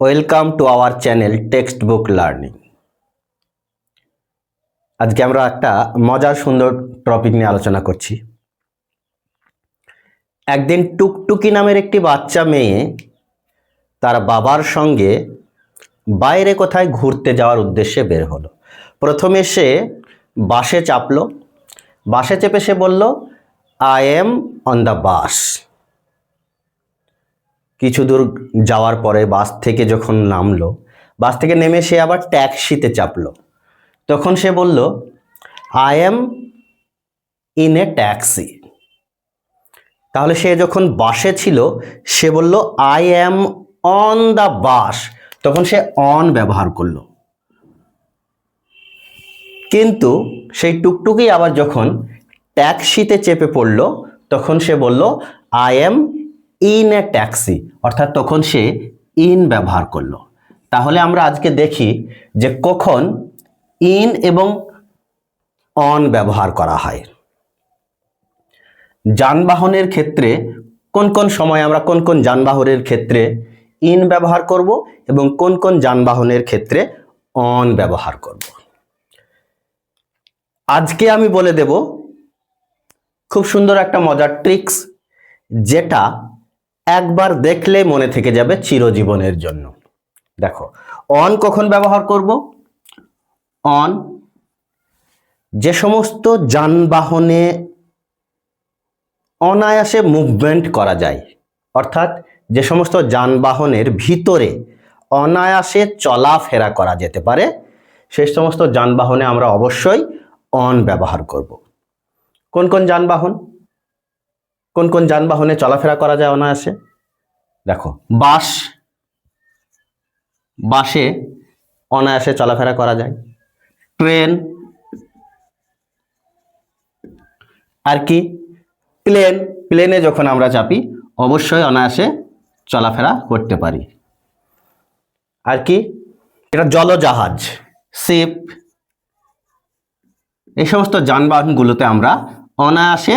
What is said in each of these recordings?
Welcome to our channel text book learning. আজকে আমরা একটা মজার সুন্দর টপিক নিয়ে আলোচনা করছি। একদিন টুকটুকি নামের একটি বাচ্চা মেয়ে তার বাবার সঙ্গে বাইরে কোথায় ঘুরতে যাওয়ার উদ্দেশ্যে বের হলো। প্রথমে সে বাসে চাপলো। বাসে চেপে সে বলল, I am on the bus. কিছু দূর যাওয়ার পরে বাস থেকে যখন নামলো, বাস থেকে নেমে সে আবার ট্যাক্সিতে চাপলো। তখন সে বলল, I am in a taxi. তাহলে সে যখন বাসে ছিল সে বলল I am on the bus, তখন সে অন ব্যবহার করলো। কিন্তু সেই টুকটুকি আবার যখন ট্যাক্সিতে চেপে পড়ল তখন সে বলল I am in a taxi, অর্থাৎ তখন সে ইন ব্যবহার করলো। তাহলে আমরা আজকে দেখি যে কখন ইন এবং অন ব্যবহার করা হয়। যানবাহনের ক্ষেত্রে কোন কোন সময় আমরা কোন কোন যানবাহনের ক্ষেত্রে ইন ব্যবহার করব এবং কোন কোন যানবাহনের ক্ষেত্রে অন ব্যবহার করব, আজকে আমি বলে দেব। খুব সুন্দর একটা মজার ট্রিক্স, যেটা একবার দেখলে মনে থেকে যাবে চিরজীবনের জন্য। দেখো, অন কখন ব্যবহার করব? অন যে সমস্ত যানবাহনে অনায়াসে মুভমেন্ট করা যায়, অর্থাৎ যে সমস্ত যানবাহনের ভিতরে অনায়াসে চলাফেরা করা যেতে পারে, সেই সমস্ত যানবাহনে আমরা অবশ্যই অন ব্যবহার করব। কোন কোন যানবাহন, কোন কোন যানবাহনে চলাফেরা করা যায় অনায়াসে? দেখো, বাস, বাসে অনায়াসে চলাফেরা করা যায়। ট্রেন, আর কি প্লেন, প্লেনে যখন আমরা চাপি অবশ্যই অনায়াসে চলাফেরা করতে পারি। আর কি এটা জলজাহাজ, শিপ, এই সমস্ত যানবাহনগুলোতে আমরা অনায়াসে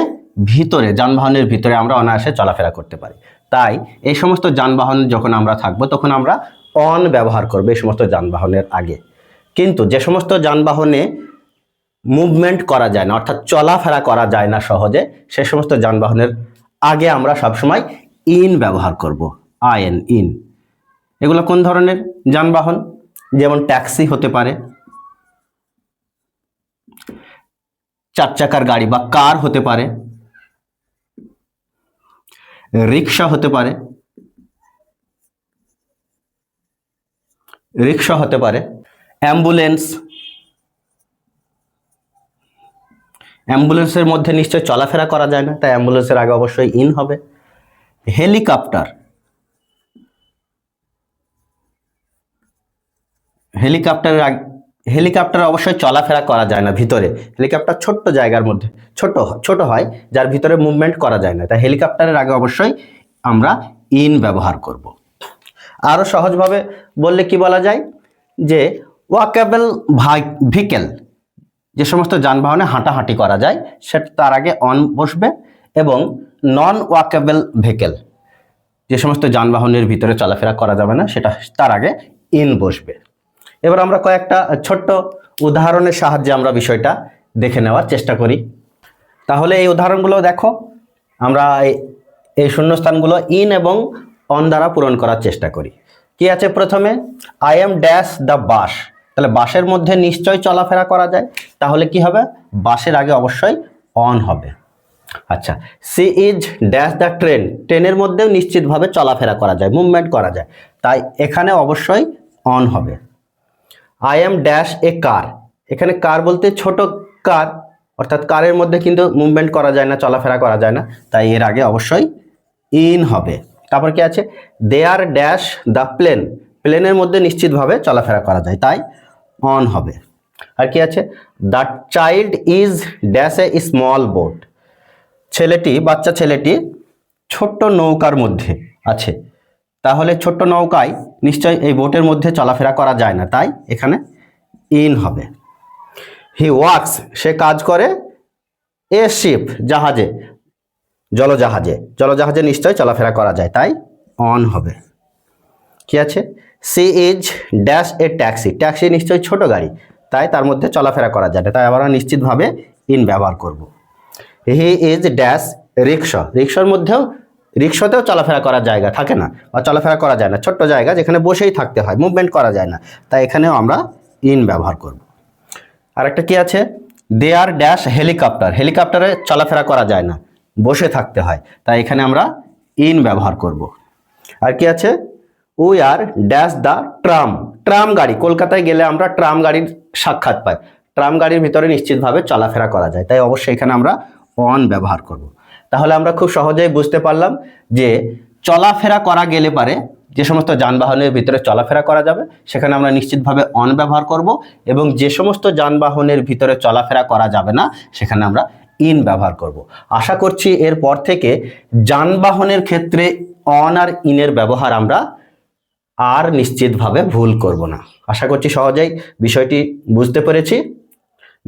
ভিতরে, যানবাহনের ভিতরে আমরা অনায়াসে চলাফেরা করতে পারি। তাই এই সমস্ত যানবাহন যখন আমরা থাকবো তখন আমরা অন ব্যবহার করবো এই সমস্ত যানবাহনের আগে। কিন্তু যে সমস্ত যানবাহনে মুভমেন্ট করা যায় না, অর্থাৎ চলাফেরা করা যায় না সহজে, সে সমস্ত যানবাহনের আগে আমরা সবসময় ইন ব্যবহার করব, আইএন, ইন। এগুলো কোন ধরনের যানবাহন? যেমন ট্যাক্সি হতে পারে, চার চাকার গাড়ি বা কার হতে পারে, রিক্সা হতে পারে, রিক্সা হতে পারে, অ্যাম্বুলেন্স, অ্যাম্বুলেন্সের মধ্যে নিশ্চয় চলাফেরা করা যায় না, তাই অ্যাম্বুলেন্সের আগে অবশ্যই ইন হবে। হেলিকপ্টার, হেলিকপ্টারের আগে, হেলিকপ্টার অবশ্যই চলাফেরা করা যায় না ভিতরে। হেলিকপ্টার ছোট্ট জায়গার মধ্যে ছোট হয়, যার ভিতরে মুভমেন্ট করা যায় না, তাই হেলিকপ্টারের আগে অবশ্যই আমরা ইন ব্যবহার করব। আরো সহজভাবে বললে কি বলা যায়, যে ওয়াকেবল ভেহিকেল, যে সমস্ত যানবাহনে হাঁটাহাঁটি করা যায় সেটা তার আগে অন বসবে, এবং নন ওয়াকেবল ভেহিকেল, যে সমস্ত যানবাহনের ভিতরে চলাফেরা করা যাবে না, সেটা তার আগে ইন বসবে। এবার আমরা কয়েকটা ছোট্ট উদাহরণের সাহায্যে আমরা বিষয়টা দেখে নেওয়ার চেষ্টা করি। তাহলে এই উদাহরণগুলো দেখো, আমরা এই শূন্যস্থানগুলো ইন এবং অন দ্বারা পূরণ করার চেষ্টা করি। কি আছে প্রথমে? I am dash the bus, তাহলে বাসের মধ্যে নিশ্চয় চলাফেরা করা যায়, তাহলে কি হবে? বাসের আগে অবশ্যই অন হবে। আচ্ছা, she is dash the train, ট্রেনের মধ্যেও নিশ্চিতভাবে চলাফেরা করা যায়, মুভমেন্ট করা যায়, তাই এখানে অবশ্যই অন হবে। আই এম ড্যাশ এ কার, এখানে কার বলতে ছোট কার, অর্থাৎ কারের মধ্যে কিন্তু মুভমেন্ট করা যায় না, চলাফেরা করা যায় না, তাই এর আগে অবশ্যই ইন হবে। তারপর কি আছে? দে আর ড্যাশ দ্য প্লেন, প্লেনের মধ্যে নিশ্চিতভাবে চলাফেরা করা যায়, তাই অন হবে। আর কি আছে? The child is dash a small boat, ছেলেটি, বাচ্চা ছেলেটি ছোট্ট নৌকার মধ্যে আছে, তাহলে ছোট্ট নৌকায় নিশ্চয় এই বোটের মধ্যে চলাফেরা করা যায় না, তাই এখানে ইন হবে। হি ওয়ার্কস, সে কাজ করে, এ শিপ, জাহাজে, জলজাহাজে, জলজাহাজে নিশ্চয় চলাফেরা করা যায়, তাই অন হবে। কি কি আছে, she is dash a taxi, taxi নিশ্চয়ই ছোট গাড়ি, তাই তার মধ্যে চলাফেরা করা যায় না, তাই আমরা নিশ্চিতভাবে ইন ব্যবহার করব। হি ইজ ড্যাশ রিক্সা, রিক্সার মধ্যেও রিক্সাতেও চলাফেরা করার জায়গা থাকে না বা চলাফেরা করা যায় না, ছোট্ট জায়গা যেখানে বসেই থাকতে হয়, মুভমেন্ট করা যায় না, তাই এখানেও আমরা ইন ব্যবহার করব। আরেকটা কি আছে, দে আর ড্যাশ হেলিকপ্টার, হেলিকপ্টারে চলাফেরা করা যায় না, বসে থাকতে হয়, তাই এখানে আমরা ইন ব্যবহার করব। আর কি আছে, we are dash the tram, tram গাড়ি, কলকাতায় গেলে আমরা ট্রাম গাড়ির সাক্ষাৎ পাই, ট্রাম গাড়ির ভিতরে নিশ্চিতভাবে চলাফেরা করা যায়, তাই অবশ্যই এখানে আমরা অন ব্যবহার করব। তাহলে আমরা খুব সহজেই বুঝতে পারলাম যে চলাফেরা করা গেলে পারে যে সমস্ত যানবাহনের ভিতরে চলাফেরা করা যাবে সেখানে আমরা নিশ্চিতভাবে অন ব্যবহার করব, এবং যে সমস্ত যানবাহনের ভিতরে চলাফেরা করা যাবে না সেখানে আমরা ইন ব্যবহার করব। আশা করছি এরপর থেকে যানবাহনের ক্ষেত্রে অন আর ইনের ব্যবহার আমরা আর নিশ্চিতভাবে ভুল করব না। আশা করছি সহজেই বিষয়টি বুঝতে পেরেছি।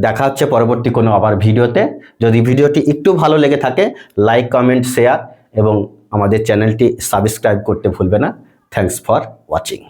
দেখা হচ্ছে পরবর্তী কোনো আবার ভিডিওতে। যদি ভিডিওটি একটু ভালো লেগে থাকে লাইক, কমেন্ট, শেয়ার এবং আমাদের চ্যানেলটি সাবস্ক্রাইব করতে ভুলবে না। Thanks for watching.